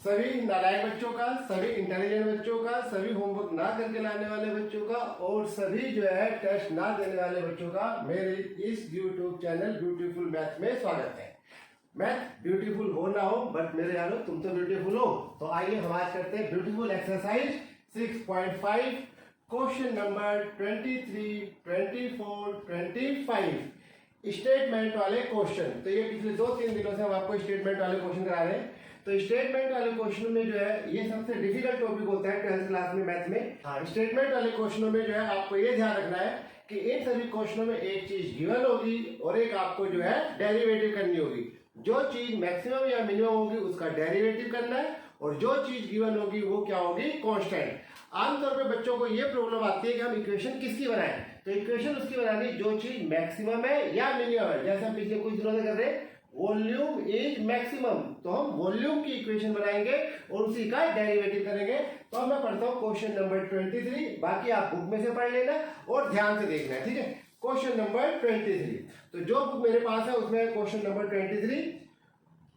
सभी नालायक बच्चों का, सभी इंटेलिजेंट बच्चों का, सभी होमवर्क ना करके लाने वाले बच्चों का और सभी जो है टेस्ट ना देने वाले बच्चों का मेरे इस YouTube चैनल ब्यूटीफुल मैथ में स्वागत है। मैथ ब्यूटीफुल हो ना हो बट मेरे यारो तुम तो ब्यूटीफुल हो। तो आइए हम आज करते हैं beautiful exercise 6.5 question number 23, 24, 25 statement वाले क्वेश्चन। तो ये पिछले 2-3 दिनों से हम आपको स्टेटमेंट वाले क्वेश्चन करा रहे हैं। तो स्टेटमेंट वाले क्वेश्चन में जो है ये सबसे डिफिकल्ट टॉपिक होता है 12th क्लास में मैथ में। हाँ, स्टेटमेंट वाले क्वेश्चनों में जो है आपको ये ध्यान रखना है कि इन सभी क्वेश्चनों में एक चीज गिवन होगी और एक आपको जो है डेरिवेटिव करनी होगी। जो चीज मैक्सिमम या मिनिमम होगी उसका डेरिवेटिव करना है और जो चीज गिवन होगी वो क्या होगी, कांस्टेंट। आमतौर पे बच्चों को ये प्रॉब्लम आती है कि हम इक्वेशन किसकी बनाएं। तो इक्वेशन उसकी बनानी जो चीज मैक्सिमम है या मिनिमम है। जैसे हम पिछले कुछ दिनों से कर रहे हैं वॉल्यूम इज मैक्सिमम, तो हम वॉल्यूम की इक्वेशन बनाएंगे और उसी का डेरिवेटिव करेंगे। तो अब मैं पढ़ता हूँ क्वेश्चन नंबर 23, बाकी आप बुक में से पढ़ लेना और ध्यान से देखना है, ठीक है। क्वेश्चन नंबर 23, तो जो बुक मेरे पास है उसमें question number 23,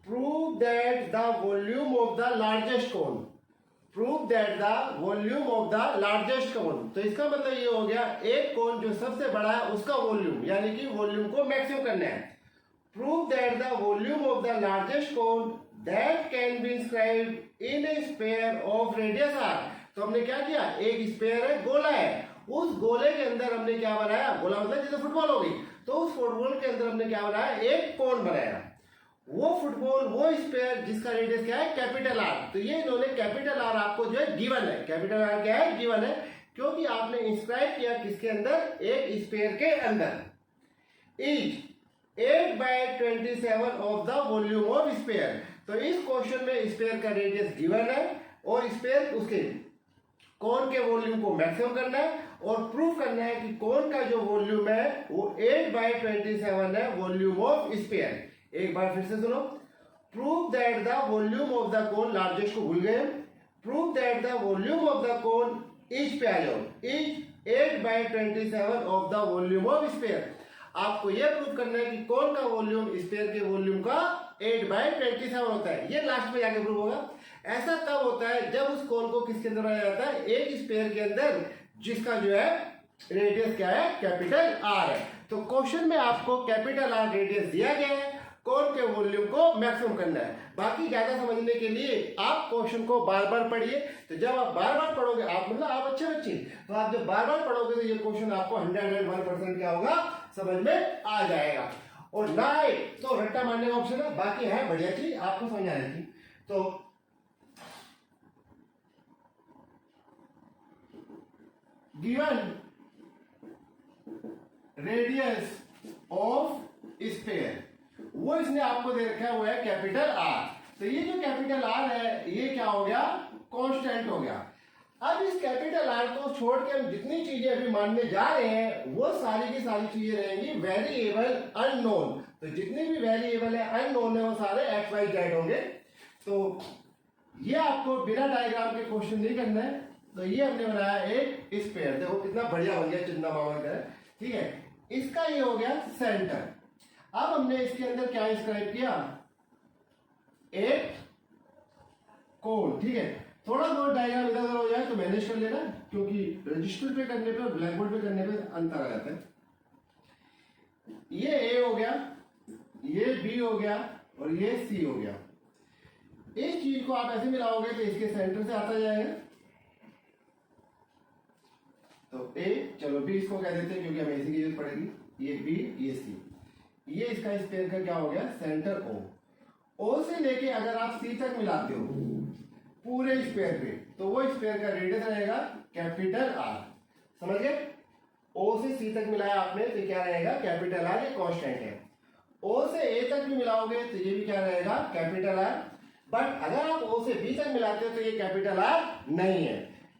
prove that the volume of the largest cone, prove that the volume of the largest cone. तो इसका मतलब ये हो गया एक कोन जो सबसे बड़ा है उसका वॉल्यूम, यानी कि वॉल्यूम को मैक्सिमम करना है। Prove that the volume of the largest cone that can be inscribed in a sphere of radius r। तो हमने क्या किया, एक स्पेयर है, गोला है, उस गोले के अंदर हमने क्या बनाया, गोला मतलब जैसे फुटबॉल हो गई, तो उस फुटबॉल के अंदर हमने क्या बनाया, एक कोन बनाया। वो फुटबॉल, वो स्पेयर जिसका रेडियस क्या है, कैपिटल आर। तो ये इन्होंने कैपिटल आर आपको जो है गिवन है, कैपिटल आर क्या है, गिवन है, क्योंकि आपने इंस्क्राइब किया किसके अंदर, एक स्पेयर के अंदर। Is 8/27 of the volume of sphere. तो इस क्वेश्चन में स्पेयर का रेडियस गिवन है और स्पेयर उसके कोन के वॉल्यूम को मैक्सिमम करना है और प्रूफ करना है कि कोन का जो वॉल्यूम है वो 8/27 है वॉल्यूम ऑफ स्पेयर। एक बार फिर से सुनो, prove that the volume of the cone, largest को भूल गए, prove that the volume of the cone is पे आ जाओ, is 8/27 of the volume of sphere. आपको यह प्रूव करना है कि कौन का वॉल्यूम स्पेयर के वॉल्यूम का 8/27 होता है। ये लास्ट में जाके प्रूव होगा। ऐसा तब होता है जब उस कोन को किसके अंदर बनाया जाता है, एक स्पेयर के अंदर जिसका जो है रेडियस क्या है, कैपिटल आर है। तो क्वेश्चन में आपको कैपिटल आर रेडियस दिया गया है, कोन के वॉल्यूम को मैक्सिमम करना है। बाकी ज्यादा समझने के लिए आप क्वेश्चन को बार बार पढ़िए। तो जब आप बार बार पढ़ोगे, आप मतलब आप अच्छे बच्चे, तो आप जब बार बार पढ़ोगे तो ये क्वेश्चन आपको 101% क्या होगा, समझ में आ जाएगा। और ना आए तो रट्टा मारने का ऑप्शन है, बाकी है बढ़िया चीज आपको समझ आ जाएगी। तो गिवन रेडियस ऑफ स्पेयर, वो इसने आपको दे रखा है, वो है कैपिटल आर। तो ये जो कैपिटल आर है ये क्या हो गया, कांस्टेंट हो गया। अब इस कैपिटल आर को छोड़ के हम जितनी चीजें अभी मानने जा रहे हैं वो सारी की सारी चीजें रहेंगी वेरिएबल अननोन। तो जितनी भी वेरिएबल है अननोन है वो सारे एक्स वाई जेड होंगे। तो ये आपको बिना डायग्राम के क्वेश्चन नहीं करना है। तो ये हमने बनाया एक स्पेयर, देखो कितना बढ़िया बन गया, चंदा मामा का, ठीक है। इसका ये हो गया सेंटर। अब हमने इसके अंदर क्या इंस्क्राइब किया, एक कोन, ठीक है। थोड़ा बहुत डायग्राम इधर उधर हो जाए तो मैनेज कर लेना, क्योंकि रजिस्टर पे करने पे और ब्लैक बोर्ड पे करने पे अंतर आ जाता है। ये ए हो गया, ये बी हो गया और ये सी हो गया। इस चीज को आप ऐसे मिलाओगे तो इसके सेंटर से आता जाएगा। तो ए, चलो बी इसको कह देते हैं क्योंकि हमें इसी की जरूरत पड़ेगी। ये बी, ये सी, ये इसका स्पेयर का क्या हो गया, सेंटर ओ। ओ से लेके अगर आप सी तक मिलाते हो पूरे स्पेयर पे, तो वो स्पेयर का रेडियस रहेगा कैपिटल आर। समझ गए? ओ से सी तक मिलाया आपने तो क्या रहेगा, कैपिटल आर, ये कांस्टेंट है। ओ से ए तक भी मिलाओगे तो ये भी क्या रहेगा, कैपिटल आर। बट अगर आप ओ से बी तक मिलाते हो तो ये कैपिटल आर नहीं है।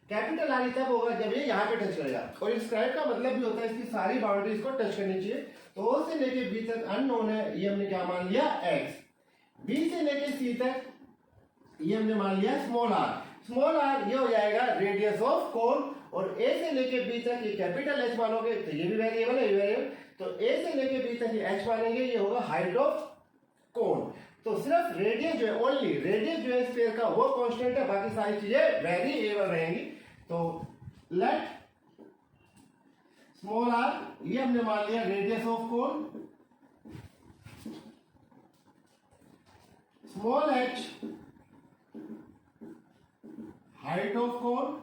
कैपिटल आर तब होगा जब ये यहाँ पे टच करेगा। और स्क्राइब का मतलब भी होता है इसकी सारी बाउंड्रीज को टच करनी चाहिए। तो ओ से लेके बी तक अननोन है, ये हमने क्या मान लिया, एक्स। बी से लेके सी तक ये हमने मान लिया स्मॉल आर। स्मॉल आर ये हो जाएगा रेडियस ऑफ कोन। और ए से लेके बी तक ये कैपिटल एच मानोगे तो ये भी वेरिएबल है, ये वेरिएबल। तो ए से लेके बी तक ये एच मानेंगे, ये होगा हाइट ऑफ कोन। तो सिर्फ रेडियस जो है, ओनली रेडियस जो है स्फीयर का वो कांस्टेंट है, बाकी सारी चीजें वेरिएबल रहेंगी। तो लेट स्मॉल आर, ये हमने मान लिया radius of cone, small H height of cone,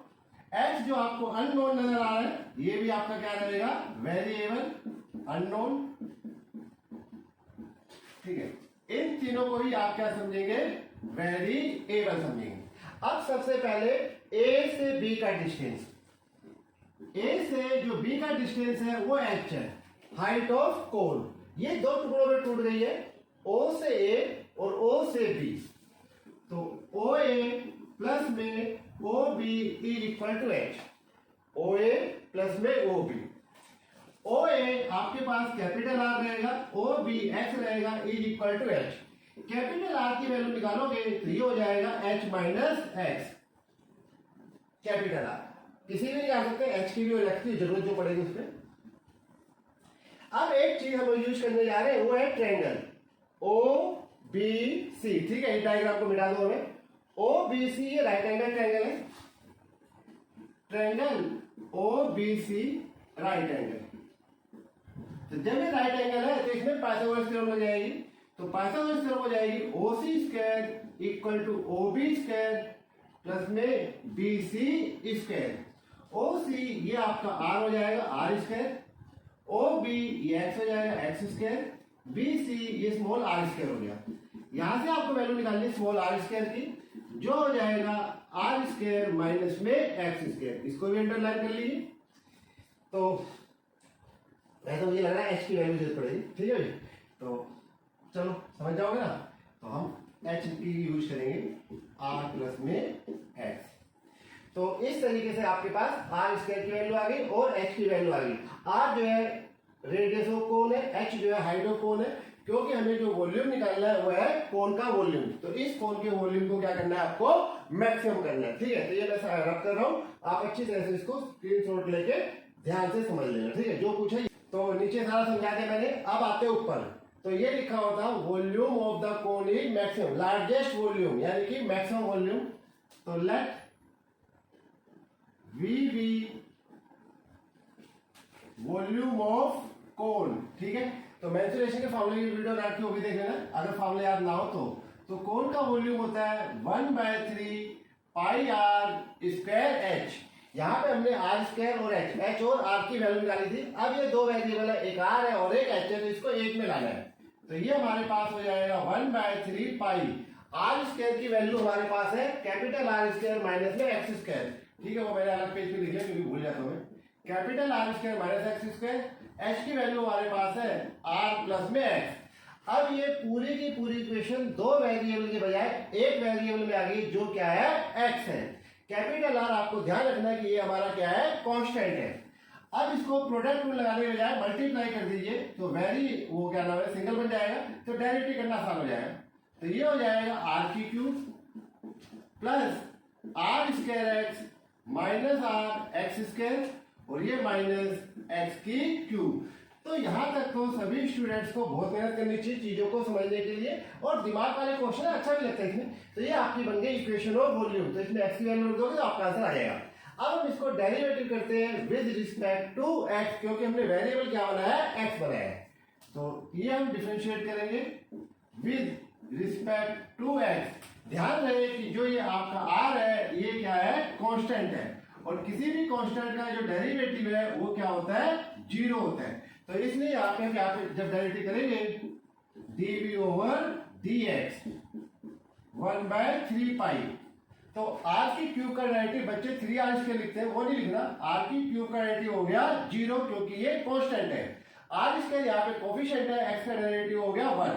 H जो आपको अननोन नजर आ रहा है ये भी आपका क्या रहेगा, वेरिएबल अननोन। ठीक है, इन तीनों को ही आप क्या समझेंगे, वेरिएबल समझेंगे। अब सबसे पहले ए से बी का डिस्टेंस, ए से जो बी का डिस्टेंस है वो एच है, हाइट ऑफ कोन, ये दो टुकड़ों में टूट गई है, ओ से ए और ओ से बी। तो ओ ए प्लस में O B is equal to H, O A plus में ओ बी। ओ ए आपके पास कैपिटल आर रहेगा, ओ बी एच रहेगा, is equal to H. Capital R की वैल्यू निकालोगे तो ये हो जाएगा H minus X, capital R किसी भी निकाल सकते हैं, एच की भी और एक्स की जरूरत जो पड़ेगी उसमें। अब एक चीज हम यूज करने जा रहे हैं वो है ट्रायंगल ओ बी सी। ठीक है, डायग्राम को मिटा दो हमें। ओ बी सी ये राइट एंगल ट्रायंगल है, triangle O B C right angle. तो जब ये राइट एंगल है तो इसमें पाइथागोरस थ्योरम हो जाएगी, तो पाइथागोरस थ्योरम हो जाएगी O C square equal to O B square plus में B C square. O C ये आपका आर हो जाएगा, आर स्क्वायर, ओ बी ये एक्स हो जाएगा, एक्स स्क्वायर, बी सी ये स्मॉल आर स्क्वायर हो गया। यहां से आपको वैल्यू निकालनी स्मॉल आर स्क्वायर की, जो हो जाएगा आर स्क्वायर माइनस में एक्स स्क्वायर, इसको भी अंडरलाइन कर लीजिए। तो वैसे मुझे लग रहा है एच की वैल्यू जरूरत पड़ेगी। ठीक है भाई, तो चलो समझ जाओगे ना। तो हम एच की यूज करेंगे आर प्लस में एक्स। तो इस तरीके से आपके पास आर स्क्वायर की वैल्यू आ गई और एच की वैल्यू आ गई। आर जो है रेडियस ऑफ कोन है, एच जो है हाइट ऑफ कोन है, क्योंकि हमें जो वॉल्यूम निकालना है वो है कोन का वॉल्यूम। तो इस कोन के वॉल्यूम को क्या करना है, आपको मैक्सिमम करना है। ठीक है, तो ये मैं रख कर रहा हूं, आप अच्छी तरह से इसको स्क्रीनशॉट लेके ध्यान से समझ लेना। ठीक है, जो पूछा तो नीचे सारा समझा दिया मैंने। अब आते ऊपर, तो ये लिखा होता volume of the cone is maximum, largest volume यानी कि मैक्सिमम वॉल्यूम। तो let V be volume of cone. ठीक है, तो मेंसुरेशन के फॉर्मूले की वीडियो डाल के वो भी देख लेना, अगर फॉर्मूले याद ना हो तो कोन का वॉल्यूम होता है 1/3 पाई आर स्क्वायर एच। यहाँ पे हमने आर स्क्वायर और एच और आर की वैल्यू निकाली थी। अब ये दो वेरिएबल है, एक आर है और एक एच है, तो इसको एक में लाना है। तो ये हमारे पास हो जाएगा 1/3 पाई आर स्क्वायर की वैल्यू हमारे पास है कैपिटल आर स्क्वायर माइनस में एक्स स्क्वायर। ठीक है, वो मैंने अलग पेज पे लिख लिया क्योंकि भूल जाता हूँ मैं। Capital R square minus x square, H की वैल्यू हमारे पास है आर प्लस में एक्स। अब ये पूरी की पूरी इक्वेशन दो वेरिएबल के बजाय एक वेरिएबल में आ गई, जो क्या है, एक्स है। कैपिटल आर आपको ध्यान रखना है कि ये हमारा क्या है, कांस्टेंट है। अब इसको प्रोडक्ट में लगाने के बजाय मल्टीप्लाई कर दीजिए, तो वो क्या नाम है, सिंगल बन जाएगा, तो डायरेक्टली करना आसान हो जाएगा। तो ये हो जाएगा आर की cube plus R square X minus R X square और ये माइनस एक्स की क्यूब। तो यहां तक तो सभी स्टूडेंट्स को बहुत मेहनत करनी चाहिए चीजों को समझने के लिए, और दिमाग वाले क्वेश्चन अच्छा भी लगता है इसमें। तो ये आपकी बन गई इक्वेशन ऑफ वॉल्यूम। तो इसमें एक्स की वैल्यू रख दोगे तो आपका आंसर आ जाएगा। अब हम इसको डेरिवेटिव करते हैं विद रिस्पेक्ट टू एक्स, क्योंकि हमने वेरिएबल क्या बनाया है, एक्स बनाया है। तो ये हम डिफरेंशिएट करेंगे विद रिस्पेक्ट टू एक्स। ध्यान रहे कि जो ये आपका आर है ये क्या है, कांस्टेंट है, और किसी भी कांस्टेंट का जो डेरिवेटिव है वो क्या होता है, जीरो होता है। तो इसलिए आप जब डेरिवेटिव करेंगे dv ओवर dx 1/3 पाई, तो r की क्यूब का डेरिवेटिव बच्चे 3r स्क्वायर लिखते हैं, वो नहीं लिखना। r की क्यूब का डेरिवेटिव हो गया 0, क्योंकि ये कांस्टेंट है। r स्क्वायर यहाँ पे कोफिशिएंट है, x का डेरिवेटिव हो गया 1,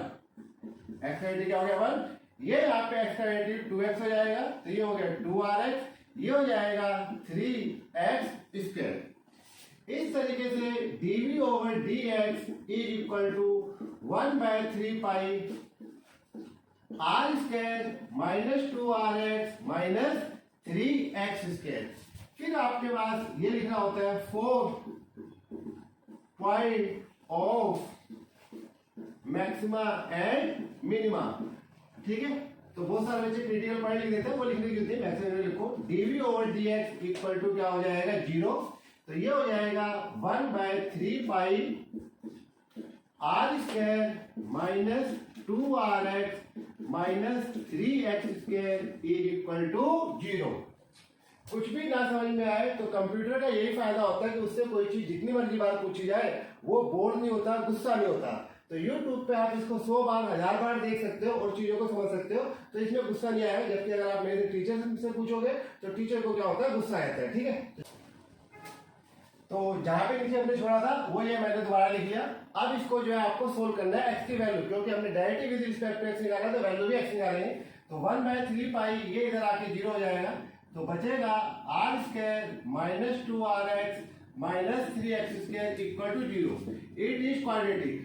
x का डेरिवेटिव क्या हो गया 1, ये यहाँ पे x का डेरिवेटिव 2x हो जाएगा, तो ये हो गया 2rx, ये हो जाएगा 3x स्क्वायर। इस तरीके से dv over dx is equal to 1/3 pi R square minus 2rx minus 3x square. फिर आपके पास ये लिखना होता है 4 point of maxima and minima. ठीक है। तो बहुत सारे बच्चे क्रिटिकल पॉइंट लिख देते हैं, वो लिखने की होती है, मैक्सिमम लिखो dv over dx equal to क्या हो जाएगा 0। तो ये हो जाएगा 1/3 pi r square minus 2rx minus 3x square is equal to 0। कुछ भी ना समझ में आए तो कंप्यूटर का यही फायदा होता है कि उससे कोई चीज जितनी मर्जी बार पूछी जाए वो बोर नहीं होता, गुस्सा नहीं होता। तो YouTube पे आप इसको 100 बार 1000 बार देख सकते हो और चीजों को समझ सकते हो, तो इसमें गुस्सा नहीं आएगा। जबकि अगर आप मेरे टीचर से पूछोगे तो टीचर को क्या होता है, गुस्सा आता है। ठीक है, तो जहां पे नीचे हमने छोड़ा था वो ये मैंने दोबारा लिख लिया। अब इसको जो है आपको सोल्व करना है x की वैल्यू, क्योंकि हमने directly with respect to x निकाला तो वैल्यू भी x निकालेंगे। तो 1/3 पाई ये इधर आके 0 हो जाएगा, तो बचेगा r square minus 2rx minus 3x square equal to 0। It is quadratic.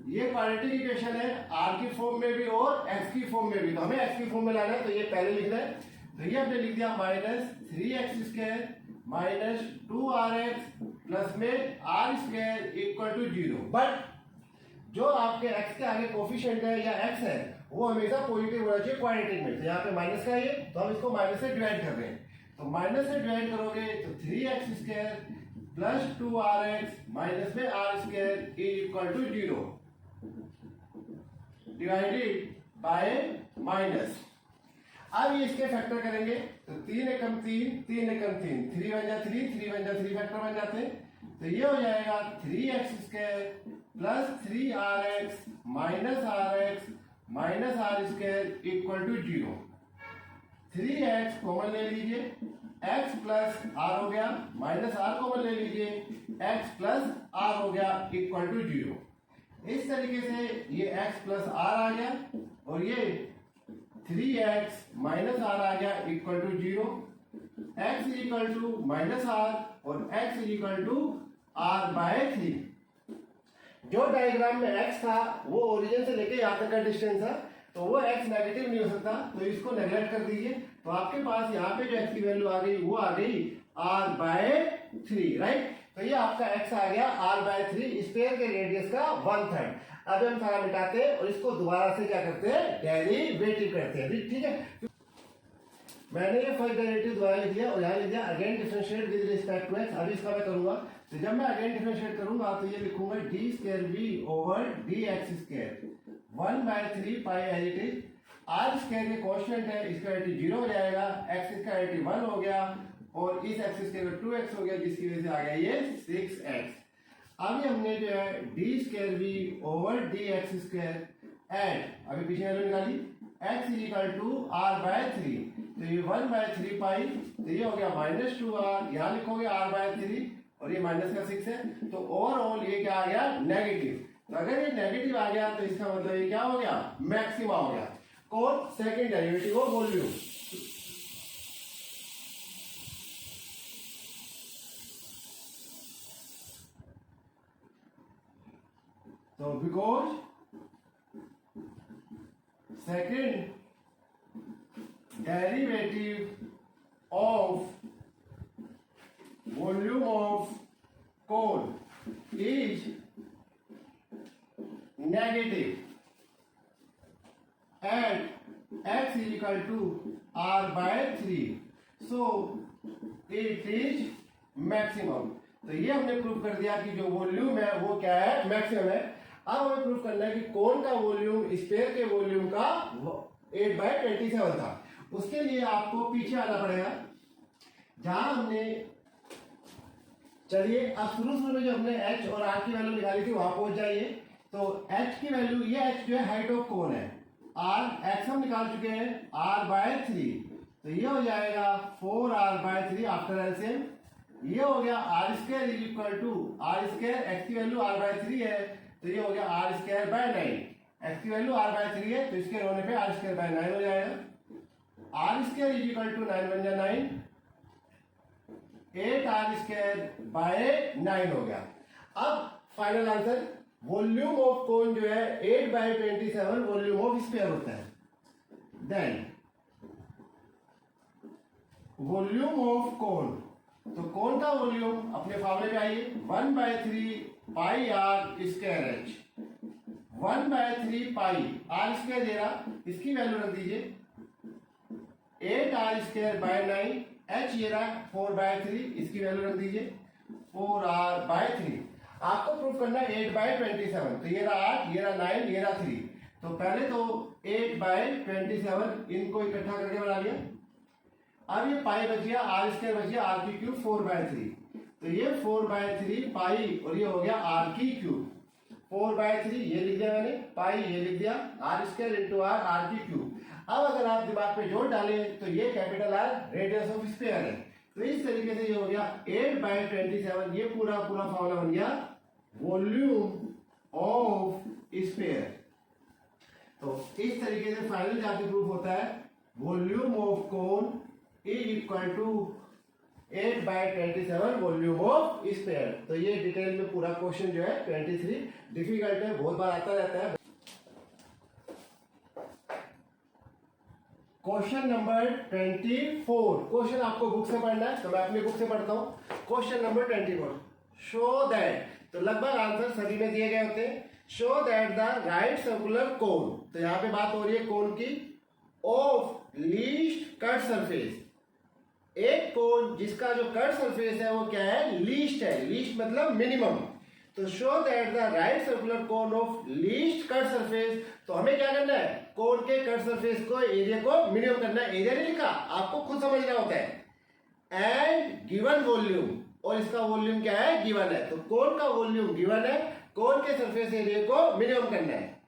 ये क्वाड्रेटिक इक्वेशन है r की फॉर्म में भी और x की फॉर्म में भी। तो हमें x की फॉर्म में लाना है, तो ये पहले लिखना है। तो ये हमने लिख दिया minus 3x square minus 2rx plus में r square equal to 0। But जो आपके x के आगे कोफिशिएंट है या x है वो हमेशा पॉजिटिव होना चाहिए क्वाड्रेटिक में। तो यहाँ पे माइनस का है, तो हम इसको माइनस से डिवाइड कर रहे हैं। तो माइनस से डिवाइड करोगे तो 3x square plus 2rx minus में r square equal to 0 divided by minus. अब ये इसके फैक्टर करेंगे तो 3 एकम 3 3 एकम 3 3 बन जा 3 3 बन जा 3 फैक्टर बन जाते हैं। तो ये हो जाएगा 3x square plus 3rx minus rx minus r square equal to 0। 3x common ले लीजिए, x प्लस r हो गया, माइनस r कॉमन ले लीजिए, x प्लस r हो गया इक्वल टू 0। इस तरीके से ये x प्लस r आ गया और ये 3x माइनस r आ गया equal to 0। x is equal to minus r और x is equal to r/3। जो डायग्राम में x था वो ओरिजिन से लेके यहाँ तक का डिस्टेंस था, तो वो x नेगेटिव नहीं हो सकता, तो इसको नेगलेक्ट कर दीजिए। तो आपके पास यहाँ पे जो x की वैल्यू आ गई वो आ गई r/3, राइट। तो ये आपका x आ गया r/3, स्फीयर के रेडियस का 1/3। अब हम सारा मिटाते हैं और इसको दोबारा से क्या करते हैं, डेरिवेटिव करते हैं। ठीक है, मैंने ये फर्स्ट डेरिवेटिव दोबारा लिख दिया और यहाँ लिख दिया again differentiate with respect to x। अभी इसका मैं करूंगा, तो जब मैं अगेन डिफरेंशिएट करूंगा तो ये लिखूंगा d square v over dx square 1/3 pi as it is. r square ये कांस्टेंट है, इसका वैल्यू 0 हो जाएगा, x इसका वैल्यू 1 हो गया और इस x स्क्वायर 2x हो गया, जिसकी वजह से आ गया ये 6x। अभी हमने जो है d square v over dx square and अभी पीछे वैल्यू निकाली x is equal to r/3। तो ये 1/3 पाई, तो ये हो गया माइनस 2r, यहाँ लिखोगे r/3 और ये माइनस का 6 है। तो ओवरऑल ये क्या आ गया, नेगेटिव। तो अगर ये नेगेटिव आ गया तो इसका मतलब ये क्या हो गया, मैक्सिमा हो गया। कौन, सेकंड डेरिवेटिव ऑफ वॉल्यूम। तो because second derivative of volume of cone is negative and x is equal to r/3, so it is maximum। तो ये हमने प्रूव कर दिया कि जो वॉल्यूम है वो क्या है, मैक्सिमम है। अब हमें प्रूव करना है कि कोन का वॉल्यूम स्फीयर के वॉल्यूम का 8/27 था। उसके लिए आपको पीछे आना पड़ेगा जहां हमने, चलिए अब शुरू में जो हमने h और r की वैल्यू निकाली थी वहां पहुंच जाइए। तो h की वैल्यू, ये h जो है हाइट ऑफ कोन है, r x हम निकाल चुके हैं r/3, तो ये हो जाएगा 4r/3 आफ्टर एलसीएम। ये हो गया r square is equal to r square, x की वैल्यू r/3 है तो ये हो गया r²/9। x की वैल्यू r/3 है तो इसके होने पे r²/9 हो जाएगा। r² इज इक्वल टू 9 बन जा 9, 8r²/9 हो गया। अब फाइनल आंसर, वॉल्यूम ऑफ कोन जो है 8/27 वॉल्यूम ऑफ स्फीयर होता है। देन वॉल्यूम ऑफ कोन, तो कोन का वॉल्यूम अपने फॉर्मूले पे आइए, 1/3 pi r² h। 1/3 pi R square दे रहा, इसकी वैल्यू रख दीजिए 8r²/9, h ये रहा 4/3, इसकी वैल्यू रख दीजिए 4r/3। आपको प्रूफ करना है 8/27, तो ये रहा 8, ये रहा 9, ये रहा 3। तो पहले तो 8/27 इनको इकट्ठा करके बना लिया। अब ये पाई बच गया, आर स्क्वायर बच गया, आर की क्यूब 4/3, तो ये 4/3 पाई और ये हो गया आर की क्यूब 4/3, ये लिख दिया मैंने, पाई ये लिख दिया, R square into R, R की क्यूब। अब अगर आप दिमाग पे जोड़ डालें तो ये capital R radius of sphere है, तो इस तरीके से ये हो गया 8/27, ये पूरा पूरा फॉर्मूला बन गया वॉल्यूम ऑफ स्फीयर। तो इस तरीके से फाइनल जाके प्रूफ होता है volume of cone is equal to 8/27 volume of sphere. तो ये डिटेल में पूरा क्वेश्चन जो है 23 डिफिकल्ट है, बहुत बार आता रहता है। क्वेश्चन नंबर 24, क्वेश्चन आपको बुक से पढ़ना है तो मैं अपनी बुक से पढ़ता हूं। क्वेश्चन नंबर 24, शो दैट, तो लगभग आंसर सभी में दिए गए होते हैं। Show that the right circular cone, तो यहां पे बात हो रही है कोन की, ऑफ लीस्ट कट सरफेस, एक कोन जिसका जो कट सरफेस है वो क्या है, लीस्ट है, लीस्ट मतलब मिनिमम। तो show that the right circular cone of least curved surface, तो हमें क्या करना है, कोन के कट सरफेस को एरिया को मिनिमम करना है। एरिया नहीं लिखा, आपको खुद समझना होता है। एंड गिवन वॉल्यूम, और इसका वॉल्यूम क्या है, गिवन है, तो कोन का वॉल्यूम गिवन है, कोन के सरफेस एरिया को मिनिमम करना है।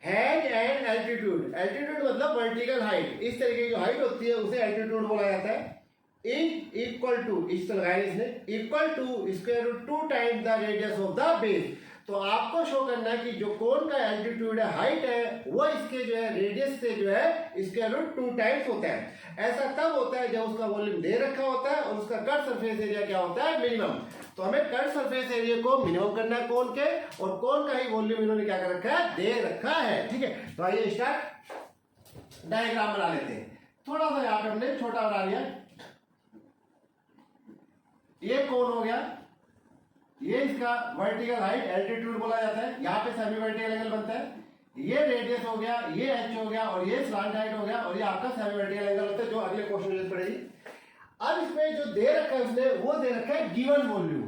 हैंड एंड एल्टीट्यूड, एल्टीट्यूड मतलब वर्टिकल हाइट, इस तरीके की जो हाइट होती है उसे एल्टीट्यूड बोला जाता है। इक्वल टू, इस लगाया इसने, equal to square root 2 times the radius of the base. तो आपको शो करना है कि जो कोन का एल्टीट्यूड है, हाइट है, वो इसके जो है रेडियस से जो है स्क्वायर रूट 2 टाइम्स होता है। ऐसा तब होता है जब उसका वॉल्यूम दे रखा होता है और उसका कट सरफेस एरिया क्या होता है, मिनिमम। तो हमें कट सरफेस एरिया को मिनिमम करना है कोन के, और कोन का ही वॉल्यूम इन्होंने क्या कर रखा है, दे रखा है। ठीक है, तो आइए स्टार्ट, डायग्राम बना लेते हैं। थोड़ा सा यहाँ पे हमने छोटा बना लिया, ये कोन हो गया, ये इसका वर्टिकल हाइट एल्टीट्यूड बोला जाता है, यहाँ पे सेमी वर्टिकल एंगल बनता है। ये रेडियस हो गया, ये एच हो गया, और ये स्लांट हाइट हो गया, और ये आपका सेमी वर्टिकल एंगल होता है, जो अगले क्वेश्चन में पड़ेगी। अब इसमें जो दे रखा है उसने, वो दे रखा है given volume,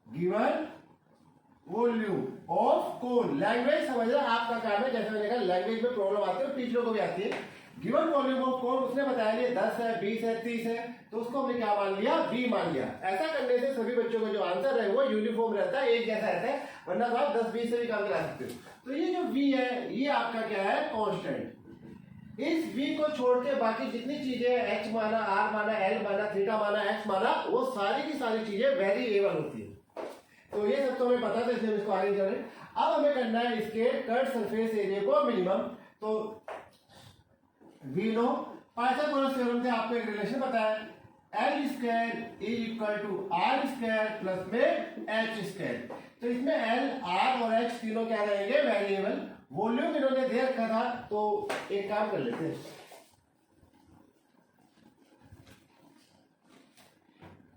given volume of cone. Language समझना आपका काम है, जैसे मैंने कहा लैंग्वेज में प्रॉब्लम आती है, टीचरों को भी आती है। गिवन वॉल्यूम ऑफ कोन उसने बताया नहीं 10 है, 20 है, 30 है, तो उसको हमने क्या मान लिया, v मान लिया। ऐसा करने से सभी बच्चों का जो आंसर है वो यूनिफॉर्म रहता है, एक जैसा रहता है, वरना तो आप 10-20 से भी काम करा सकते हो। तो ये जो v है, ये आपका क्या है, कांस्टेंट। इस v को छोड़ के बाकी जितनी चीजें h माना, r माना, l माना, थीटा माना, x माना, वो सारी की सारी चीजें वेरिएबल होती है। तो ये सब तो हमें पता था, इसलिए इसको आगे चले। अब हमें करना है इसके कट सरफेस एरिया को मिनिमम। तो वी नो, पाइथागोरस थ्योरम से आपको एक रिलेशन बताया, L square is equal to R square plus में एच स्क्वायर। तो इसमें एल, आर और एच तीनों क्या रहेंगे, वेरिएबल। वॉल्यूम इन्होंने दे रखा था, तो एक काम कर लेते हैं,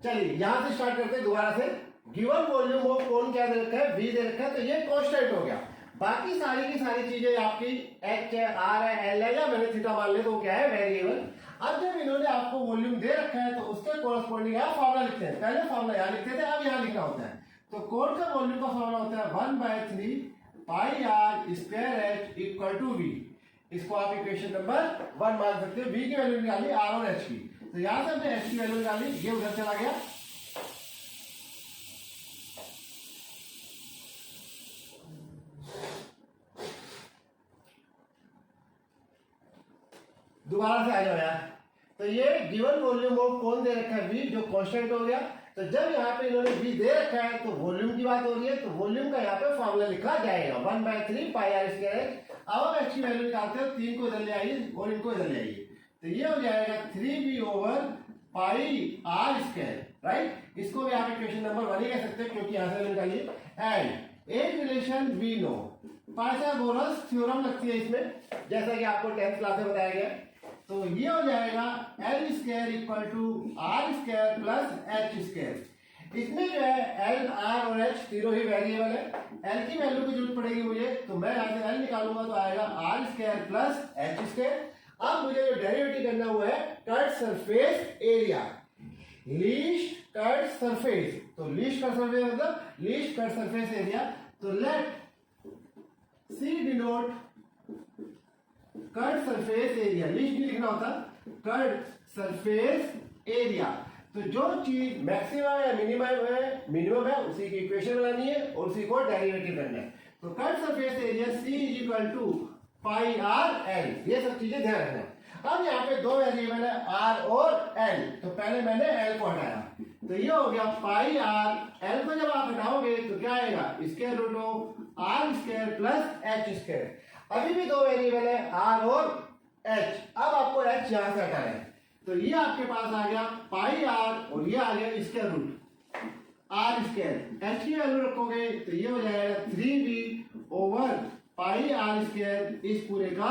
चलिए यहां से स्टार्ट करते हैं दोबारा से। गिवन वॉल्यूम ऑफ कोन क्या दे रखा है, वी दे रखा है, तो ये कांस्टेंट हो गया। बाकी सारी की सारी चीजें आपकी एच है, आर है, एल है, या मैंने थीटा मान लिया, तो क्या है, वेरिएबल। अब जब इन्होंने आपको वॉल्यूम दे रखा है, तो उसके कोरस्पॉन्डिंग आप फार्मूला लिखते हैं। पहले फार्मूला यहाँ लिखते थे, अब यहाँ लिखना होता है। तो कोन का वॉल्यूम का फार्मूला होता है 1/3 pi R square H equal to V. इसको आप इक्वेशन नंबर 1 मान सकते हो। वी की वैल्यू निकाली, आर और एच की, तो यहां से हमने एच की वैल्यू निकाली, ये उधर चला गया। दोबारा से आ जाओ यार। तो ये गिवन वॉल्यूम ऑफ कोन दे रखा है v, जो कांस्टेंट हो गया। तो जब यहाँ पे इन्होंने v दे रखा है, तो वॉल्यूम की बात हो रही है, तो वॉल्यूम का यहाँ पे फॉर्मूला लिखा जाएगा 1/3 पाई आर स्क्वायर। अब हम h की वैल्यू निकालते हो, 3 को इधर ले आइए और इनको इधर ले आइए, तो ये हो जाएगा 3v over pi R square, right. इसको भी आप इक्वेशन नंबर 1 ही कह सकते हैं, क्योंकि यहाँ से निकालिए। एंड एक relation we know, Pythagoras theorem लगती है इसमें, जैसा कि आपको 10th क्लास में बताया गया। तो ये हो जाएगा L square equal to R square plus H square. इसमें जो है एल आर और एच तीनों ही वेरिएबल है। एल की वैल्यू की जरूरत पड़ेगी मुझे, तो मैं यहाँ से एल निकालूंगा तो आएगा R square plus H square. अब मुझे जो डेरिवेटिव करना हुआ है curved surface area, least curved surface, तो लीस्ट कट सरफेस मतलब लीस्ट कट सरफेस एरिया। तो let C denote curved surface area, least नहीं लिखना होता, कट सरफेस एरिया। तो जो चीज मैक्सिमम है मिनिमम है उसी की इक्वेशन बनानी है और उसी को डेरिवेटिव करना है। तो curved surface area C is equal to pi R L, ये सब चीजें ध्यान रखना है। अब यहाँ पे दो वेरिएबल है आर और एल, तो पहले मैंने एल को हटाया, तो ये हो गया पाई आर। एल को जब आप हटाओगे तो क्या आएगा, square root of R square plus H square. अभी भी दो वेरिएबल है आर और एच, अब आपको एच यहां से हटाना है, तो ये आपके पास आ गया पाई आर और ये आ गया square root R square. H की वैल्यू रखोगे तो ये हो जाएगा 3b over pi R square इस पूरे का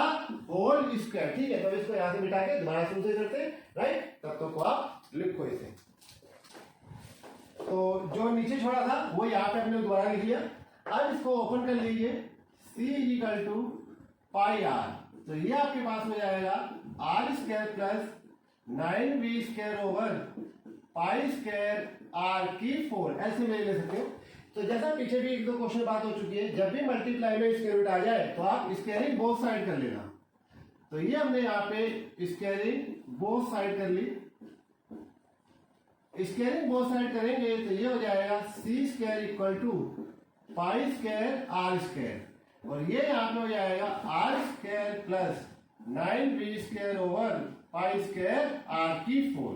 होल स्क्वायर। ठीक है, तो इसको यहां से मिटा के दोबारा शुरू से करते हैं, राइट। तब तक तो आप लिखो इसे, तो जो नीचे छोड़ा था वो यहाँ पे हमने दोबारा लिख लिया। अब इसको ओपन कर लीजिए, C equal to pi R, तो ये आपके पास हो जाएगा R square plus 9b square over pi square R की 4, ऐसे में ले सकते हो। तो जैसा पीछे भी एक दो क्वेश्चन बात हो चुकी है, जब भी मल्टीप्लाई में स्क्वायर रूट आ जाए तो आप स्क्वायरिंग बोथ साइड कर लेना। तो ये हमने यहाँ पे स्क्वायरिंग बोथ साइड कर ली। स्क्वायरिंग बोथ साइड करेंगे तो ये हो जाएगा C square equal to pi square R square, और ये यहाँ पे हो जाएगा R square plus 9b square over pi square R की 4।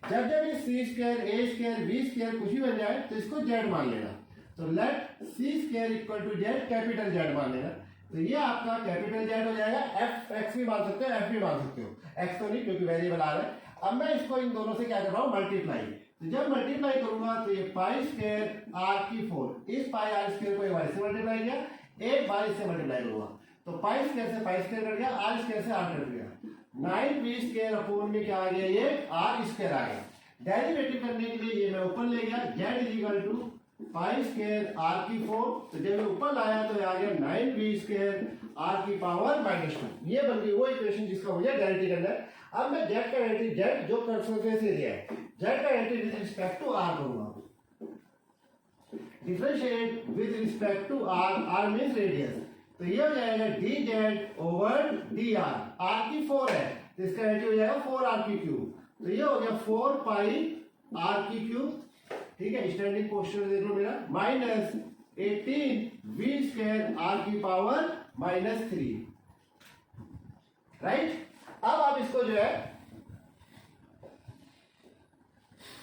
जब जब ये C square A square B square कुछ भी बन जाए तो इसको Z मान लेना। तो let C square equal to Z, capital Z मान लेना। तो ये आपका कैपिटल Z हो जाएगा। एफ एक्स भी मान सकते हो, एफ भी मान सकते हो, एक्स तो नहीं क्योंकि वेरिएबल आ रहा है। अब मैं इसको इन दोनों से क्या कर रहा हूँ, मल्टीप्लाई। तो जब मल्टीप्लाई करूंगा तो ये पाई स्क्वायर आर की 4, इस पाई आर स्क्वायर को एक बार से मल्टीप्लाई किया, एक बार इससे मल्टीप्लाई करूंगा, तो पाई स्क्वायर से पाई स्क्वायर कट गया, आर स्क्वायर से आर कट गया, 9b स्क्वायर अपोन में क्या आ गया, ये आर स्क्वायर आ गया। डेरिवेटिव करने के लिए ये मैं ऊपर ले गया, z is equal to pi square R की 4, तो जब मैं ऊपर लाया तो आ गया 9b स्क्वायर आर की पावर -2। ये बन गई वो इक्वेशन जिसका मुझे डेरिवेटिव करना है। अब मैं z का डेरिवेटिव, z जो सरफेस एरिया है, z का derivative with respect to r करूंगा। Differentiate with respect to r, r means radius, तो ये हो जाएगा dz ओवर dr, r की 4 है तो इसका डेरिवेटिव हो जाएगा 4r की क्यूब, तो ये हो गया 4 पाई r की क्यूब। ठीक है, स्टैंडिंग पोस्चर देख लो मेरा, माइनस 18v स्क्वायर r की पावर -3, राइट। अब आप इसको जो है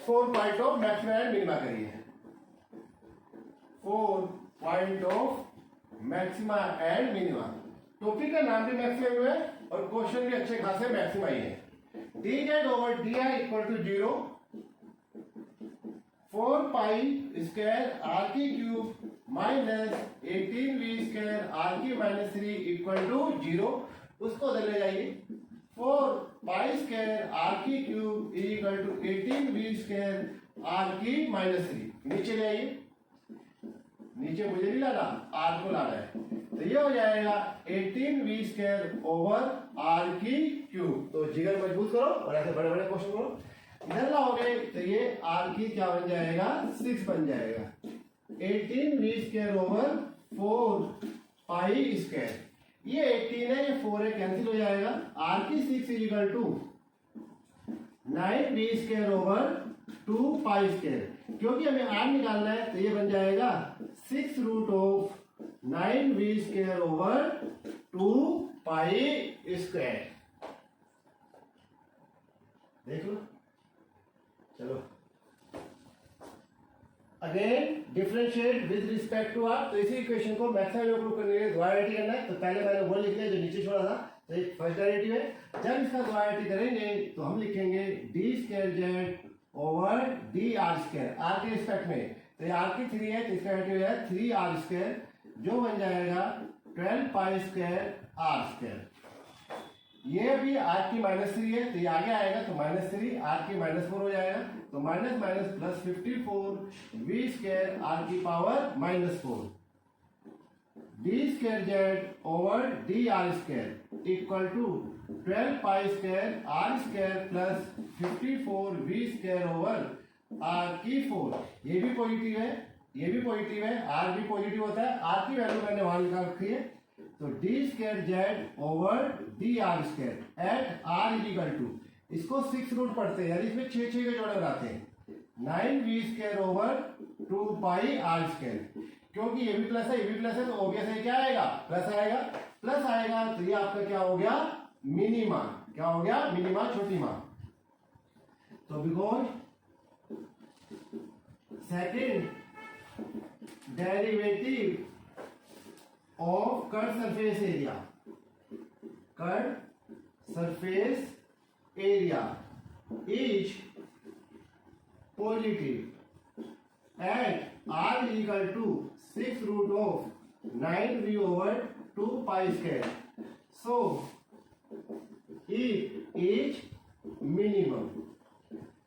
4 point of maxima and minima करिए, 4 point of maxima and minima. Topic का नाम भी मैक्सिमम है और क्वेश्चन भी अच्छे खासे मैक्सिमा ही है। dz over di equal to 0, 4 pi square R की cube minus 18v square R की -3 इक्वल टू 0। उसको उधर ले जाइए, 4 पाई स्क्वायर आर की cube equal to 18v square R की -3, नीचे ले आइए, नीचे मुझे नहीं लाना, आर को लाना है, तो ये हो जाएगा 18v स्क्वायर ओवर आर की क्यूब। तो जिगर मजबूत करो और ऐसे बड़े बड़े क्वेश्चन करो। इधर लाओगे तो ये आर की क्या बन जाएगा, 6 बन जाएगा, 18v square over 4 pi square, ये 18 है, ये 4 है, कैंसिल हो जाएगा। आर की 6 is equal to 9v square over 2 pi square, क्योंकि हमें आर निकालना है तो ये बन जाएगा 6 root of 9v square over 2 pi square. देख लो, चलो again differentiate with respect to R. तो इसी इक्वेशन को मैक्सिमम प्रूव करने के लिए द्वारावृत्ति करना है। तो पहले मैंने वो लिख लिया जो नीचे छोड़ा था, तो एक फर्स्ट डेरिवेटिव है। जब इसका द्वारावृत्ति करेंगे तो हम लिखेंगे D square Z over D R square, R के रिस्पेक्ट में, तो ये आर की 3 है तो इसका डेरिवेटिव है 3r स्क्वायर, जो बन जाएगा 12 पाई स्क्वायर आर स्क्वायर। ये भी आर की -3 है, तो ये आगे आएगा तो -3 आर की -4 हो जाएगा, तो minus minus plus 54 V square R की power -4 D square Z over D R square equal to 12 pi square R square plus 54 V square over R की 4। ये भी पॉजिटिव है, ये भी पॉजिटिव है, आर भी पॉजिटिव होता है, आर की वैल्यू मैंने वहां निकाल रखी है, तो D square Z over D R square at R equal to, इसको 6 रूट पढ़ते हैं, यानी इसमें 6 के जोड़े बनाते हैं, 9 V square over 2 pi R square, क्योंकि ये भी प्लस है, ये भी प्लस है, तो ऑब्वियस है क्या आएगा, प्लस आएगा, प्लस आएगा, तो ये आपका क्या हो गया, मिनिमा, क्या हो गया, मिनिमा, छोटी मां। तो because second derivative of curve surface area, curve surface area is positive at R equal to 6 root of 9 V over 2 pi square, so it is minimum,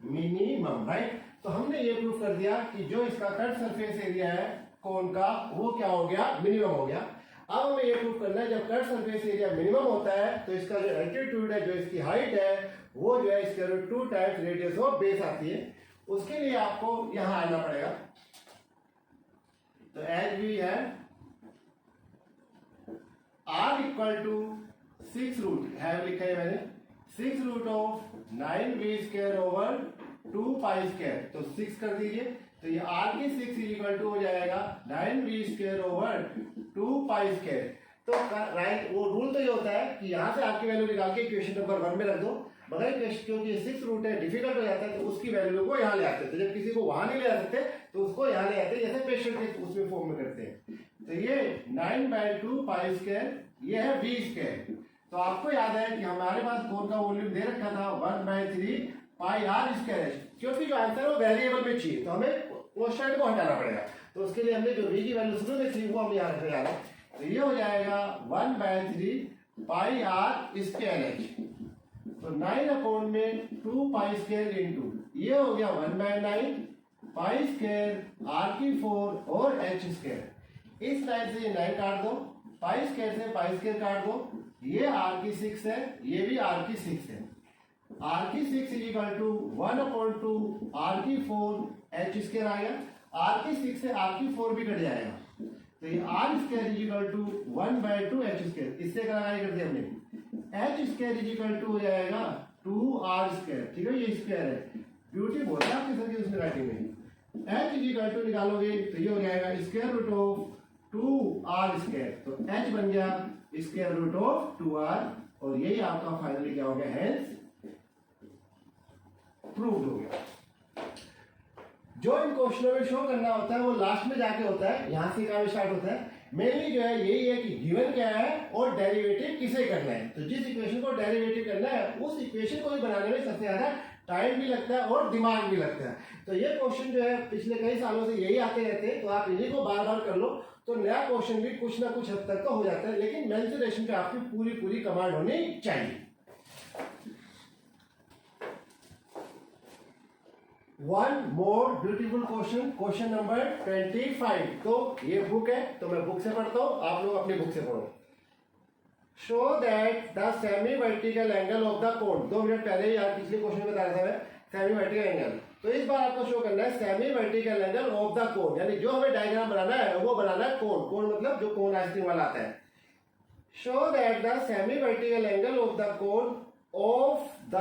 minimum, right. तो हमने ये प्रूफ कर दिया कि जो इसका कर्व सरफेस एरिया है कोन का, वो क्या हो गया, मिनिमम हो गया। अब हमें ये प्रूफ करना है जब कर्व सरफेस एरिया मिनिमम होता है तो इसका जो एल्टीट्यूड है, जो इसकी हाइट है, वो जो है इसके 2 टाइम्स रेडियस ऑफ बेस आती है। उसके लिए आपको यहां आना पड़ेगा, तो एज वी है आर इक्वल टू 6 रूट है, लिखा है मैंने 6 root of 9 V square over 2 pi square, तो 6 कर दीजिए, तो ये आर की 6 इक्वल टू हो जाएगा 9 V square over 2 pi square. तो राइट, वो रूल तो ये होता है कि यहां से आपकी वैल्यू निकाल के इक्वेशन नंबर 1 में रख दो, मगर क्योंकि 6 रूट है, डिफिकल्ट हो जाता है, तो उसकी वैल्यू को यहाँ ले आते थे, जब किसी को वहां नहीं ले आ सकते तो उसको यहाँ ले आते, जैसे पेशेंट के उसमें फॉर्म में करते हैं। तो ये 9/2 पाई स्क्वायर, ये है वी स्क्वायर। तो आपको याद है कि हमारे पास कोन का वॉल्यूम दे रखा था 1/3 पाई आर स्क्वायर, क्योंकि जो आंसर है वो वेरिएबल में चाहिए, तो हमें कोएफिशिएंट को हटाना पड़ेगा, तो उसके लिए हमने जो वी की वैल्यू शुरू में थी वो हम यहाँ रखने जा रहे हैं। तो ये हो जाएगा 1/3 पाई आर स्क्वायर एच, तो 9 अपॉन में 2 पाई स्क्वायर इंटू, ये हो गया 1/9 पाई स्क्वायर आर की 4 और एच स्क्वायर। इस लाइन से ये 9 काट दो, पाई स्क्वायर से पाई स्क्वायर काट दो, ये आर की 6 है, ये भी आर की 6 है, आर की 6 इक्वल टू 1/2 आर की 4 एच स्क्वायर आ गया, आर की 6 से आर की 4 भी कट जाएगा, तो ये R square equal to 1/2 H square, इससे कराई कर दिया हमने, एच स्क्वायर इक्वल टू हो जाएगा 2r स्क्वायर, ठीक है, ये स्क्वायर है, ब्यूटी बोल रहा है आपके सर की उसमें राइटिंग में, एच इक्वल टू निकालोगे तो ये हो जाएगा square root of 2r square, तो h बन गया स्क्वायर रूट ऑफ 2r, और यही आपका फाइनली क्या हो गया, हेंस प्रूव्ड हो गया। जो इन क्वेश्चनों में शो करना होता है वो लास्ट में जाके होता है, यहां से काम स्टार्ट होता है। मेनली जो है यही है कि गिवन क्या है और डेरिवेटिव किसे करना है, तो जिस इक्वेशन को डेरिवेटिव करना है उस इक्वेशन को भी बनाने में सबसे ज्यादा टाइम भी लगता है और दिमाग भी लगता है। तो ये क्वेश्चन जो है पिछले कई सालों से यही आते रहते हैं, तो आप इन्हीं को बार बार कर लो तो नया क्वेश्चन भी कुछ ना कुछ हद तक तो हो जाता है, लेकिन मेंसुरेशन पे आपकी पूरी कमांड होनी चाहिए। One more beautiful question, question number 25। तो ये बुक है तो मैं बुक से पढ़ता हूं, आप लोग अपनी बुक से पढ़ो। Show that the semi vertical angle of the cone, 2 minute पहले यार पिछले क्वेश्चन में बताया था मैं सेमी वर्टिकल एंगल, तो इस बार आपको शो करना है semi vertical angle of the कोन, यानी जो हमें डायग्राम बनाना है वो बनाना है कोन, कोन मतलब जो कोन आइसक्रीम वाला आता है। Show that the semi vertical angle of the cone of the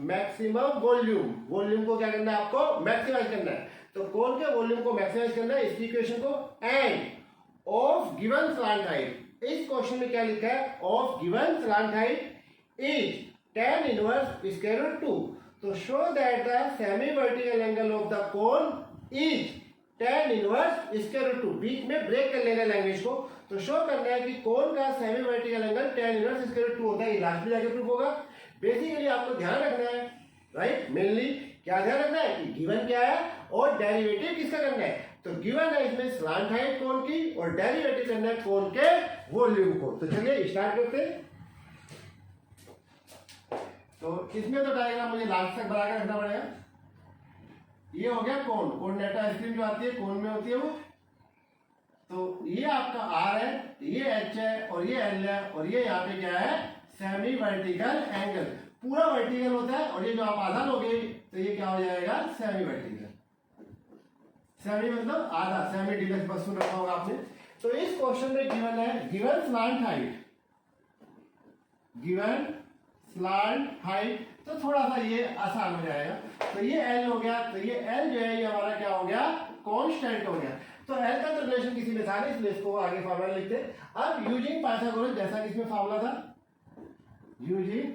maximum volume, volume को क्या करना है आपको मैक्सिमाइज करना है, तो कोन के वॉल्यूम को मैक्सिमाइज करना है, इसकी इक्वेशन को, and of given slant height, इस क्वेश्चन में क्या लिखा है, of given slant height is tan inverse square root 2, तो show that the semi vertical angle of the cone is tan inverse square root 2, बीच में ब्रेक कर लेना लैंग्वेज को, तो शो करना है कि कोन का semi vertical angle tan inverse square root 2 होता है, ये लास्ट में जाके प्रूफ होगा। बेसिकली आपको ध्यान रखना है, राइट, मेनली क्या ध्यान रखना है कि गिवन क्या है और डेरिवेटिव किसका करना है, तो गिवन है इसमें स्लांट हाइट कोन की और डेरिवेटिव करना है कोन के वॉल्यूम को। तो चलिए स्टार्ट करते हैं। तो इसमें तो डायग्राम मुझे लास्ट तक बना के रखना पड़ेगा। ये हो गया कोण, कोऑर्डिनेट आइसक्रीम जो आती है कोण में होती है वो। तो ये आपका आर है, ये एच है और ये एल है, और ये यहाँ पे क्या है, सेमी वर्टिकल एंगल। पूरा वर्टिकल होता है और ये जो आप आधा लोगे तो ये क्या हो जाएगा, सेमी वर्टिकल। सेमी मतलब आधा, सेमी डिलक्स बस सुन रखा होगा आपने। तो इस क्वेश्चन में गिवन है, given slant height, given slant height, तो थोड़ा सा ये आसान हो जाएगा। तो ये एल हो गया, तो ये एल जो है ये हमारा क्या हो गया, कांस्टेंट हो गया। तो एल का तो रिलेशन किसी में था नहीं, इसलिए इसको आगे फार्मूला लिखते। अब यूजिंग पाइथागोरस, जैसा कि इसमें फार्मूला था, यूजिंग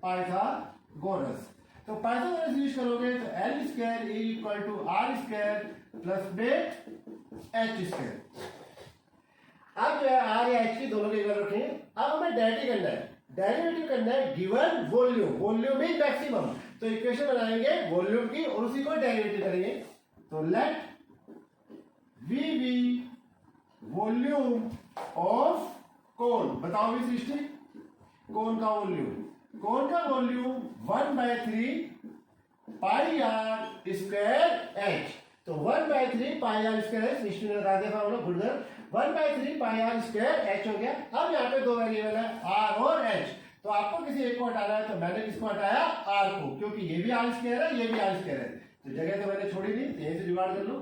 पाइथागोरस, तो पाइथागोरस यूज करोगे तो L square equal to R square plus में एच स्क्वायर। अब जो है आर या एच की दोनों के इक्वल रखेंगे। अब हमें डेरिवेटिव करना है, डेरिवेटिव करना है given volume, volume is maximum. तो इक्वेशन बनाएंगे वॉल्यूम की और उसी को डेरिवेटिव करेंगे। तो let V be volume of cone, बताओ भी सृष्टि, कोन का वॉल्यूम, कोन का volume 1/3 pi R square H. तो 1/3 pi R square H, Srishti ने बता दिया फॉर्मूला, गुडगर 1/3 पाई आर स्क्वायर एच हो गया। अब यहाँ पे दो वेरिएबल है आर और एच, तो आपको किसी एक को हटाना है, तो मैंने किसको हटाया, आर को, क्योंकि ये भी आर स्क्वायर है ये भी आर स्क्वायर है, तो जगह तो मैंने छोड़ी नहीं, यहीं से जुगाड़ कर लो।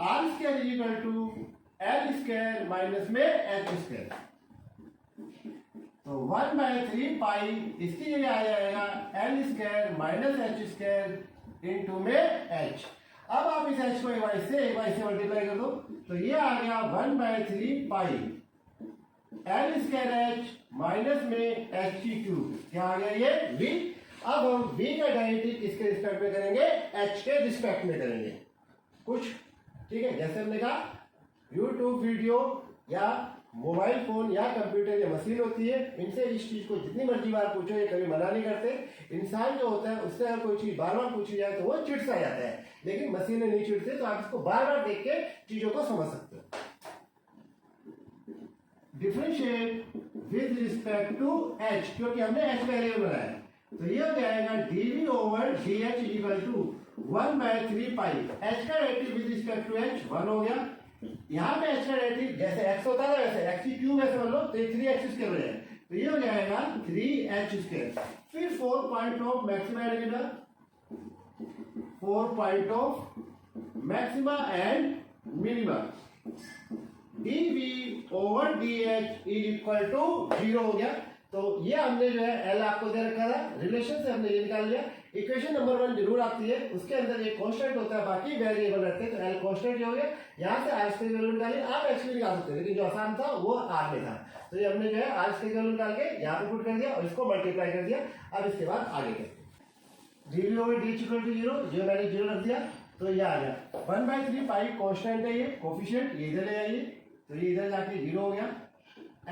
R square equal to L square minus में एच स्क्वायर। तो 1/3 पाई इसकी जगह आ जाएगा L square minus H square into में एच। अब आप इस एच को एक बार से मल्टीप्लाई कर दो, तो ये आ गया 1/3 pi L square H minus में एच की क्यूब, क्या आ गया ये v। अब हम v का डेरिवेटिव किसके रिस्पेक्ट में करेंगे, h के रिस्पेक्ट में करेंगे कुछ, ठीक है। जैसे हमने कहा यूट्यूब वीडियो या मोबाइल फोन या कंप्यूटर या मशीन होती है, इनसे इस चीज को जितनी मर्जी बार पूछो ये कभी मना नहीं करते। इंसान जो होता है उससे अगर कोई चीज बार बार पूछी जाए तो वो चिढ़ सा जाता है, लेकिन मशीनें नहीं चिढ़ते, तो आप इसको बार बार देख के चीजों को समझ सकते हो। Differentiate with respect to H, क्योंकि हमने एच वेरिएबल बनाया, तो ये हो जाएगा dv over dh equal to 1/3 pi. H का derivative with respect to H 1 हो गया। यहाँ पे एच का डेरिवेटिव जैसे x होता है वैसे x की क्यूब ऐसे मान लो, तो ये 3x स्क्वायर हो जाएगा, तो ये हो जाएगा 3h स्क्वायर। फिर 4 point of maxima and minima, 4 point of maxima and minima, dv over dh is equal to 0 हो गया। तो ये हमने जो है एल आपको दे रखा था, रिलेशन से हमने ये निकाल लिया। इक्वेशन नंबर 1 जरूर आती है, उसके अंदर एक कांस्टेंट होता है, बाकी वेरिएबल रहते हैं, तो एल कांस्टेंट हो गया। यहाँ से आर की वैल्यू निकाली, आप एक्स भी निकाल सकते हैं, लेकिन जो आसान था वो आर में था, तो ये हमने जो है आर की वैल्यू निकाल के यहाँ पे पुट कर दिया और इसको मल्टीप्लाई कर दिया। अब इसके बाद आगे करते हैं, dv over dh equal to 0, जो मैंने 0 रख दिया, तो ये आ गया 1/3 पाई कांस्टेंट है ये कोफिशिएंट, ये इधर ले आइए, तो ये इधर जाके 0 हो गया।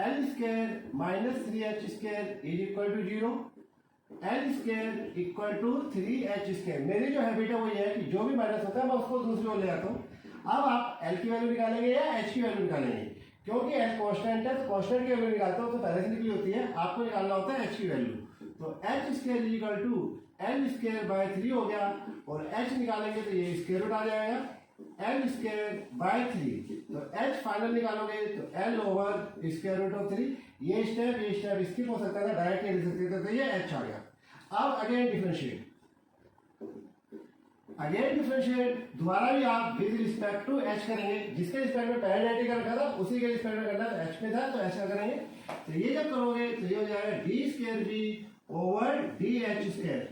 L square minus 3h square is equal to 0, L square equal to 3h square. मेरी जो हैबिट है वो ये है कि जो भी माइनस होता है मैं उसको दूसरी ओर ले आता हूँ। अब आप एल की वैल्यू निकालेंगे या एच की वैल्यू निकालेंगे, क्योंकि एल कांस्टेंट है, तो कांस्टेंट की वैल्यू निकालता हूँ तो पहले से निकली होती है, आपको निकालना होता है एच की वैल्यू। तो H square is equal to L square by 3 हो गया, और एच निकालेंगे तो ये स्क्वायर रूट आ जाएगा एल स्क्वायर बाय 3, तो एच फाइनल निकालोगे तो L over square root of 3। ये स्टेप स्किप हो सकता था, डायरेक्ट लिख सकते थे, तो ये एच आ गया। अब अगेन डिफरेंशिएट, दोबारा भी आप विद रिस्पेक्ट टू एच करेंगे, जिसके रिस्पेक्ट में पहले डेरिवेटिव का रखा था उसी के रिस्पेक्ट में करना, तो एच में था तो एच का करेंगे। तो ये जब करोगे तो ये हो जाएगा D square B over D H square.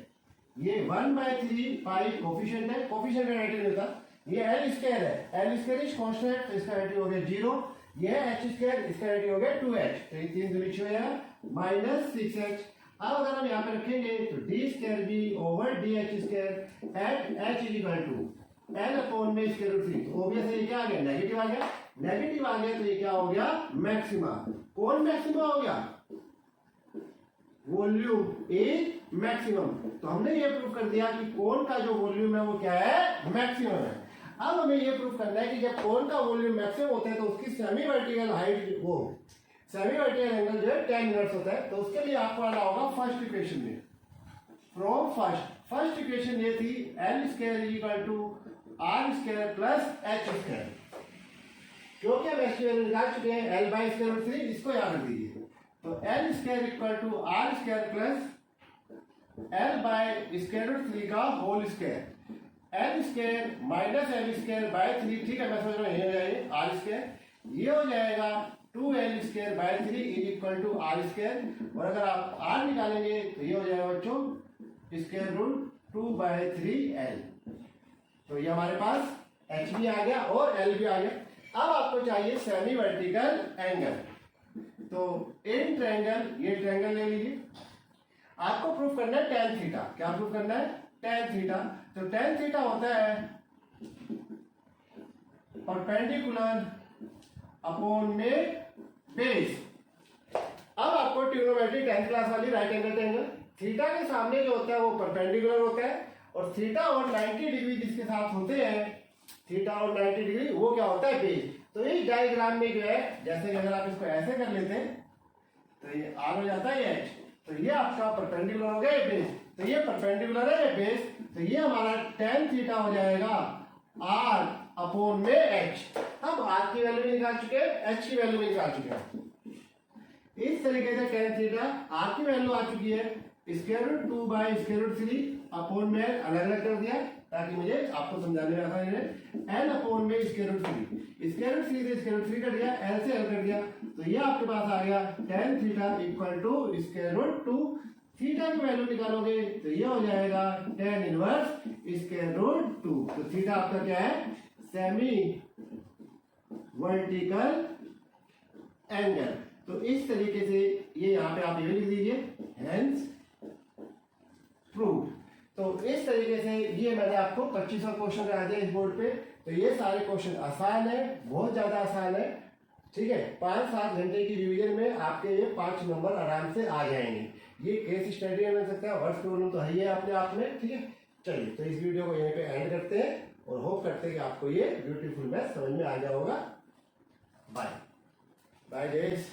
ये 1/3 पाई कोफिशिएंट है, कोफिशिएंट का डेरिवेटिव नहीं था, ये एल स्क्वायर है, एल स्क्वायर इज कांस्टेंट, तो इसका डेरिवेटिव हो गया 0। ये है एच स्क्वायर, इसका डेरिवेटिव हो गया 2h, तो ये 3 दूनी 6 हो जाएगा माइनस 6h। अब अगर हम यहाँ पे रखेंगे तो D square B over D H square at H is equal to L upon में स्क्वायर रूट 3, तो ऑब्वियसली ये क्या आ गया, नेगेटिव आ गया, नेगेटिव आ गया, तो ये क्या हो गया, मैक्सिमा। कौन मैक्सिमा हो गया, वॉल्यूम इज मैक्सिमम। तो हमने ये प्रूव कर दिया कि कोन का जो वॉल्यूम है वो क्या है, मैक्सिमम है। अब हमें ये प्रूव करना है कि जब कोन का वॉल्यूम मैक्सिमम होता है तो उसकी सेमी वर्टिकल हाइट, वो सेमी वर्टिकल एंगल जो है 10 यूनिट्स होता है, तो उसके लिए आपको आना होगा फर्स्ट इक्वेशन में। फ्रॉम फर्स्ट इक्वेशन ये थी L square is equal to R square plus H square. क्योंकि हम एच की वैल्यू निकाल चुके हैं एल बाई स्क्वायर रूट 3, इसको याद रख दीजिए। तो L square equal to R square plus L by square root 3 का whole square, L square minus L square by 3, ठीक है मैं सोच रहा हूँ ये हो जाएगा आर स्क्वायर, ये हो जाएगा 2l square by 3 is equal to R square. और अगर आप आर निकालेंगे तो ये हो जाएगा बच्चों स्क्वायर रूट 2 बाय 3l। तो ये हमारे पास h भी आ गया और l भी आ गया। अब आपको चाहिए सेमी वर्टिकल एंगल। तो इन ट्रायंगल, ये ट्रायंगल ले लीजिए, आपको प्रूफ करना है tan थीटा। क्या प्रूफ करना है? tan theta. तो tan थीटा होता है परपेंडिकुलर अपॉन में बेस। अब आपको ट्रिग्नोमेट्री 10th क्लास वाली राइट एंगल ट्रायंगल, थीटा के सामने जो होता है वो परपेंडिकुलर होता है और थीटा और 90 डिग्री जिसके साथ होते हैं, थीटा और 90 डिग्री, वो क्या होता है? बेस। तो इस डायग्राम में जो है, जैसे अगर आप इसको ऐसे कर लेते हैं तो ये आर हो जाता है एच, तो ये आपका परपेंडिकुलर हो गया ये बेस, तो ये परपेंडिकुलर है ये बेस, तो ये हमारा tan थीटा हो जाएगा आर अपॉन में एच। हम आर की वैल्यू भी निकाल चुके हैं, एच की वैल्यू भी निकाल चुके हैं। इस तरीके से tan थीटा आर की वैल्यू आ चुकी है square root 2 by square root 3 upon में अलग अलग कर दिया ताकि मुझे आपको समझाने में आसानी रहे। एल अपॉन में स्क्वायर रूट 3, स्क्वायर रूट 3 से स्क्वायर रूट 3 कट गया, एल से एल कट गया, तो ये आपके पास आ गया tan theta equal to square root 2। Theta की वैल्यू निकालोगे तो ये हो जाएगा tan इनवर्स स्क्वायर रूट 2। तो थीटा आपका क्या है? Semi vertical angle. तो इस तरीके से ये यहाँ पे आप ये लिख दीजिए हेंस प्रूव। तो इस तरीके से ये मैंने आपको 2500 क्वेश्चन करा दिया इस बोर्ड पे। तो ये सारे क्वेश्चन आसान है, बहुत ज्यादा आसान है, ठीक है। 5-7 घंटे की रिवीजन में आपके ये 5 नंबर आराम से आ जाएंगे। ये केस स्टडी में मिल सकता है, वर्ड्स प्रॉब्लम तो है ही अपने आप में, ठीक है। चलिए तो इस वीडियो को यहीं पे एंड करते हैं और होप करते हैं कि आपको ये ब्यूटीफुल मैथ समझ में आ गया होगा। Bye bye Jayesh.